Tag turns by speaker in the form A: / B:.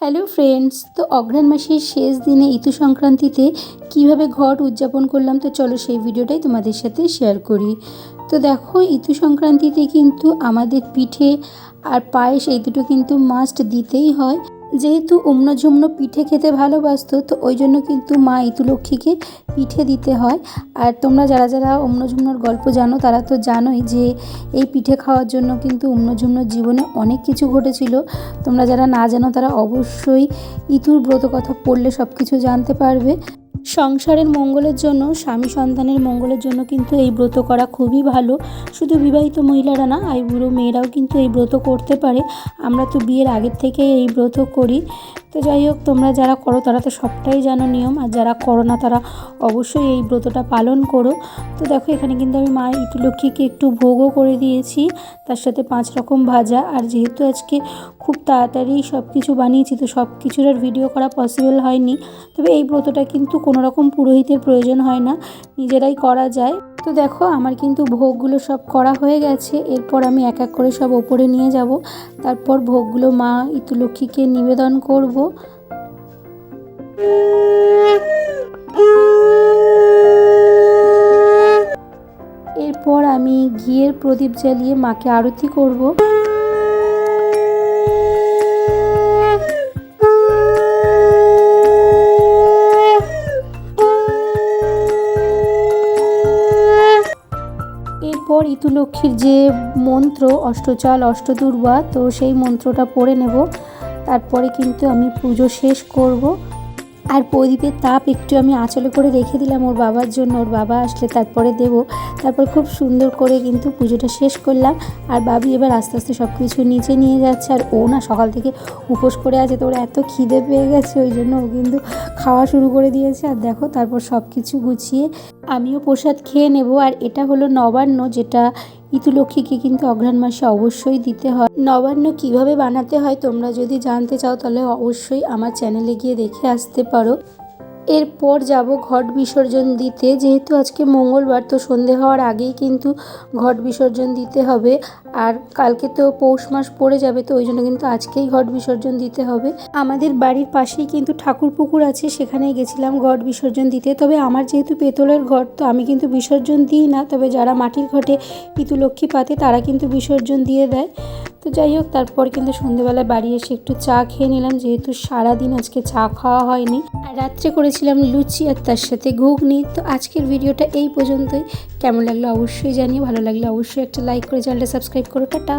A: Hello friends, তো অঘ্রাণ মাসের শেষ দিনে ইতু সংক্রান্তিতে কিভাবে ঘট উদযাপন করলাম, তো চলো সেই ভিডিওটাই তোমাদের সাথে শেয়ার করি। তো দেখো, ইতু সংক্রান্তিতে কিন্তু আমাদের পিঠে আর পায়েস এই দুটো কিন্তু মাস্ট দিতেই হয়। যেহেতু ঝুমনো পিঠে খেতে ভালোবাসতো, তো ওই জন্য কিন্তু মা ইতু লক্ষ্মীকে পিঠে দিতে হয়। আর তোমরা যারা যারা ঝুমনোর গল্প জানো তারা তো জানোই যে এই পিঠে খাওয়ার জন্য কিন্তু ঝুমনোর জীবনে অনেক কিছু ঘটেছিল। তোমরা যারা না জানো তারা অবশ্যই ইতুর ব্রত কথা পড়লে সব কিছু জানতে পারবে। সংসারের মঙ্গলের জন্য, স্বামী সন্তানের মঙ্গলের জন্য কিন্তু এই ব্রত করা খুবই ভালো। শুধু বিবাহিত মহিলারা না, বুড়ো মেয়েরাও কিন্তু এই ব্রত করতে পারে। আমরা তো বিয়ের আগের থেকে এই ব্রত করি। তো যাই হোক, তোমরা যারা করো তারা তো সবটাই জানো নিয়ম, আর যারা করো না তারা অবশ্যই এই ব্রতটা পালন করো। তো দেখো, এখানে কিন্তু আমি মা ইতু লক্ষ্মীকে একটু ভোগও করে দিয়েছি, তার সাথে 5 রকম ভাজা। আর যেহেতু আজকে খুব তাড়াতাড়ি সব কিছু বানিয়েছি, তো সব কিছুর আর ভিডিও করা পসিবল হয়নি। তবে এই ব্রতটা কিন্তু কোনো রকম পুরোহিতের প্রয়োজন হয় না, নিজেরাই করা যায়। তো দেখো, আমার কিন্তু ভোগগুলো সব করা হয়ে গেছে। এরপর আমি এক এক করে সব ওপরে নিয়ে যাব, তারপর ভোগগুলো মা ইতু লক্ষ্মীকে নিবেদন করব। এরপর আমি ঘিয়ের প্রদীপ জ্বালিয়ে মাকে আরতি করব। এরপর ইতু লক্ষ্মীর যে মন্ত্র অষ্টচাল অষ্টদুর্বা, তো সেই মন্ত্রটা পড়ে নেব। তারপরে কিন্তু আমি পুজো শেষ করব। আর প্রদীপের তাপ একটু আমি আঁচলে করে রেখে দিলাম ওর বাবার জন্য, ওর বাবা আসলে তারপরে দেব। তারপর খুব সুন্দর করে কিন্তু পুজোটা শেষ করলাম। আর বাবি এবার আস্তে আস্তে সব কিছু নিচে নিয়ে যাচ্ছে। আর ও না সকাল থেকে উপোস করে আছে, তো ওর এত খিদে পেয়ে গেছে, ওই জন্য ও কিন্তু খাওয়া শুরু করে দিয়েছে। আর দেখো, তারপর সব কিছু গুছিয়ে আমিও প্রসাদ খেয়ে নেব। আর এটা হলো নবান্ন, যেটা ইতু লক্ষ্মীকে কিন্তু অঘ্রাণ মাসে অবশ্যই দিতে হয়। নবান্ন কিভাবে বানাতে হয় তোমরা যদি জানতে চাও তাহলে অবশ্যই আমার চ্যানেলে গিয়ে দেখে আসতে পারো। এরপর যাব ঘট বিসর্জন দিতে। যেহেতু আজকে মঙ্গলবার, তো সন্ধে হওয়ার আগেই কিন্তু ঘট বিসর্জন দিতে হবে। আর কালকে তো পৌষ মাস পড়ে যাবে, তো ওই জন্য কিন্তু আজকেই ঘট বিসর্জন দিতে হবে। আমাদের বাড়ির পাশেই কিন্তু ঠাকুর পুকুর আছে, সেখানেই গেছিলাম ঘট বিসর্জন দিতে। তবে আমার যেহেতু পেতলের ঘট, তো আমি কিন্তু বিসর্জন দিই না। তবে যারা মাটির ঘটে ইতু লক্ষ্মী পাতে তারা কিন্তু বিসর্জন দিয়ে দেয়। তো যাই হোক, তারপর কিন্তু সন্ধ্যেবেলায় বাড়ি এসে একটু চা খেয়ে নিলাম, যেহেতু সারাদিন আজকে চা খাওয়া হয়নি। আর রাত্রে করেছিলাম লুচি আর তার সাথে ঘুগনি। তো আজকের ভিডিওটা এই পর্যন্তই। কেমন লাগলো অবশ্যই জানিও, ভালো লাগলে অবশ্যই একটা লাইক করে চ্যানেলটা সাবস্ক্রাইব করো। টাটা।